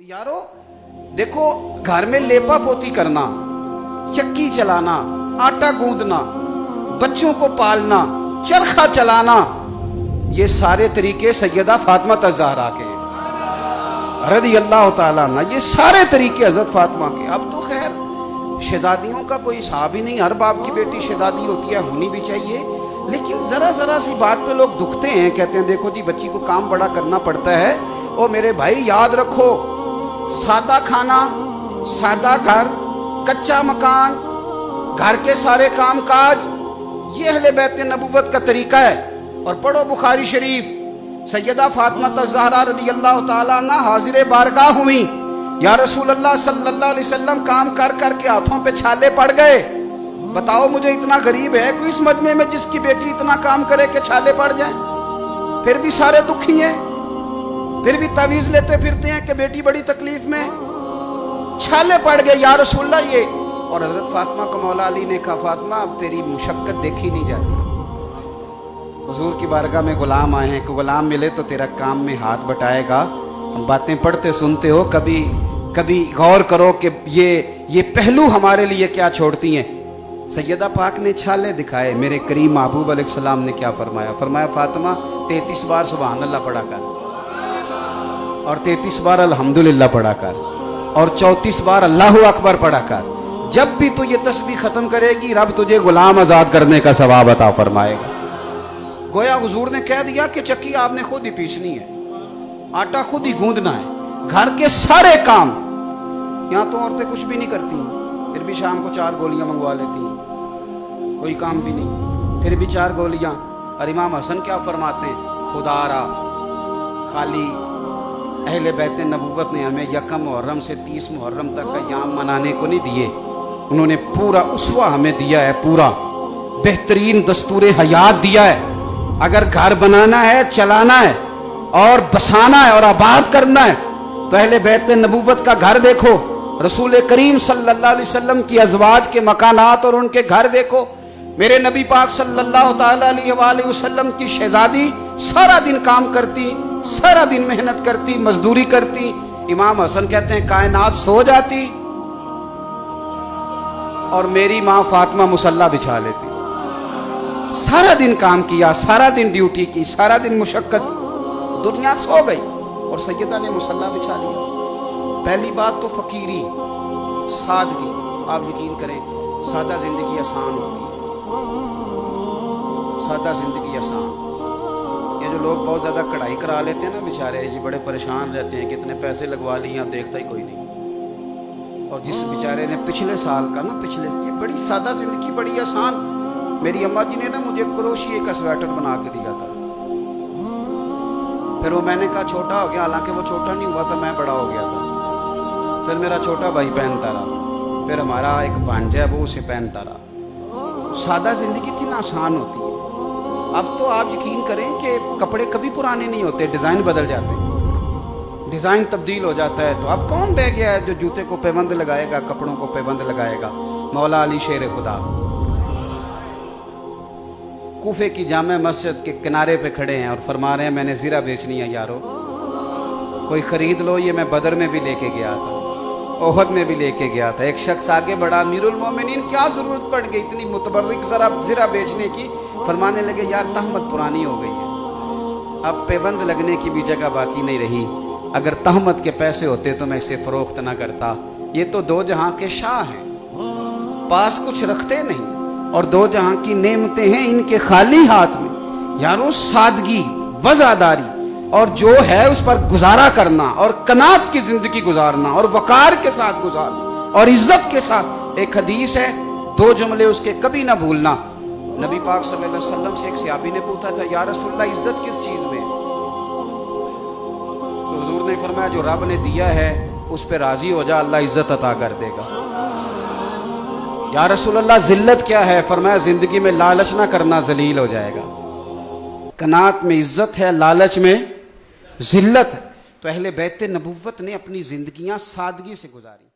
यारो देखो, घर में लेपा पोती करना, चक्की चलाना, आटा गूंदना, बच्चों को पालना, चरखा चलाना, ये सारे तरीके सैयदा फातिमा ज़हरा के रज़ी अल्लाह ताला अन्हा, ये सारे तरीके हज़रत फातिमा के। अब तो खैर शहजादियों का कोई हिसाब ही नहीं, हर बाप की बेटी शहजादी होती है, होनी भी चाहिए। लेकिन जरा जरा सी बात पे लोग दुखते हैं, कहते हैं देखो जी बच्ची को काम बड़ा करना पड़ता है। और मेरे भाई याद रखो, सादा खाना, सादा घर, कच्चा मकान, घर के सारे काम काज, ये अहले बैत नबूवत का तरीका है। और पढ़ो बुखारी शरीफ, सैयदा फातिमा ज़हरा रज़ी अल्लाह ताला अन्हा हाजिर बारगाह हुई, या रसूल अल्लाह सल्लल्लाहु अलैहि वसल्लम काम कर कर के हाथों पे छाले पड़ गए। बताओ मुझे, इतना गरीब है कोई इस मजमे में जिसकी बेटी इतना काम करे कि छाले पड़ जाए? फिर भी सारे दुखी हैं, फिर भी तावीज लेते फिरते हैं कि बेटी बड़ी तकलीफ में, छाले पड़ गए या रसूलल्लाह ये। और हजरत फातिमा को मौला अली ने कहा, फातिमा अब तेरी मुशक्कत देखी नहीं जाती। हुजूर की बारगाह में गुलाम आए हैं कि गुलाम मिले तो तेरा काम में हाथ बटाएगा। हम बातें पढ़ते सुनते हो, कभी कभी गौर करो कि ये पहलू हमारे लिए क्या छोड़ती हैं। सैयदा पाक ने छाले दिखाए, मेरे करीम महबूब अलैहिस्सलाम ने क्या फरमाया? फरमाया फातिमा 33 बार सुभान अल्लाह पढ़ा कर, और 33 बार अल्हम्दुलिल्लाह पढ़ा कर, और 34 बार अल्लाहु अकबर पढ़ा कर। जब भी तू ये तस्बीह खत्म करेगी, रब तुझे गुलाम आजाद करने का सवाब अता फरमाएगा। गोया हुजूर ने कह दिया कि चक्की आपने खुद ही पीसनी है, आटा खुद ही गूंदना है, घर के सारे काम। यहाँ तो औरतें कुछ भी नहीं करती, फिर भी शाम को 4 गोलियां मंगवा लेती हैं, कोई काम भी नहीं, फिर भी 4 गोलियां। और इमाम हसन क्या फरमाते हैं? खुदारा खाली अहले बैत नबूवत ने हमें यकम मुहर्रम से 30 मुहर्रम तक का याम मनाने को नहीं दिए, उन्होंने पूरा उसवा हमें दिया है, पूरा बेहतरीन दस्तूर हयात दिया है। अगर घर बनाना है, चलाना है, और बसाना है, और आबाद करना है, तो अहले बैत नबूवत का घर देखो, रसूल करीम सल्लल्लाहु अलैहि वसल्लम की अज़वाज के मकानात और उनके घर देखो। मेरे नबी पाक सल्लल्लाहु ताला अलैहि वसल्लम की शहजादी सारा दिन काम करती, सारा दिन मेहनत करती, मजदूरी करती। इमाम हसन कहते हैं कायनात सो जाती और मेरी माँ फातिमा मुसल्ला बिछा लेती। सारा दिन काम किया, सारा दिन ड्यूटी की, सारा दिन मुशक्कत, दुनिया सो गई और सैयदा ने मुसल्ला बिछा लिया। पहली बात तो फकीरी, सादगी। आप यकीन करें, सादा जिंदगी आसान होती है, सादा जिंदगी आसान। ये जो लोग बहुत ज्यादा कढ़ाई करा लेते हैं ना बेचारे, ये बड़े परेशान रहते हैं, कितने पैसे लगवा लिए, अब देखता ही कोई नहीं। और जिस बेचारे ने पिछले साल का ना, ये बड़ी सादा जिंदगी, बड़ी आसान। मेरी अम्मा जी ने ना मुझे क्रोशिये का स्वेटर बना के दिया था, फिर वो मैंने कहा छोटा हो गया, हालांकि वो छोटा नहीं हुआ था, मैं बड़ा हो गया था। फिर मेरा छोटा भाई पहनता रहा, फिर हमारा एक भांजा है वो उसे पहनता रहा। सादा जिंदगी थी ना, आसान होती है। अब तो आप यकीन करें कि कपड़े कभी पुराने नहीं होते, डिजाइन बदल जाते हैं, डिजाइन तब्दील हो जाता है। तो अब कौन रह गया है जो जूते को पैबंद लगाएगा, कपड़ों को पैबंद लगाएगा? मौला अली शेर खुदा कूफे की जामे मस्जिद के किनारे पे खड़े हैं और फरमा रहे हैं मैंने जीरा बेचनी है यारो, कोई खरीद लो। ये मैं बदर में भी लेके गया था, ओहद में भी लेके गया था। एक शख्स आगे बढ़ा, अमीरुल मोमिनीन क्या जरूरत पड़ गई इतनी मुतबर्रिक जरा जीरा बेचने की? फरमाने लगे यार तहमत पुरानी हो गई है, अब पैबंद लगने की भी जगह बाकी नहीं रही। अगर तहमत के पैसे होते तो मैं इसे फरोख्त ना करता। ये तो दो जहां के शाह हैं, पास कुछ रखते नहीं, और दो जहां की नेमतें हैं इनके खाली हाथ में। यारो सादगी, वज़ादारी, और जो है उस पर गुजारा करना, और कनात की जिंदगी गुजारना, और वकार के साथ गुजारना, और इज्जत के साथ। एक हदीस है, 2 जुमले उसके कभी ना भूलना। नबी पाक सल्लल्लाहु अलैहि वसल्लम से एक सहाबी ने पूछा था, या रसूलल्लाह इज्जत किस चीज में? तो हुजूर ने फरमाया जो रब ने दिया है उस पर राजी हो जा, अल्लाह इज्जत अता कर देगा। या रसूलल्लाह जिल्लत क्या है? फरमाया जिंदगी में लालच ना करना, जलील हो जाएगा। कनात में इज्जत है, लालच में जिल्लत है। तो अहले बैत नबूवत ने अपनी जिंदगियां सादगी से गुजारी।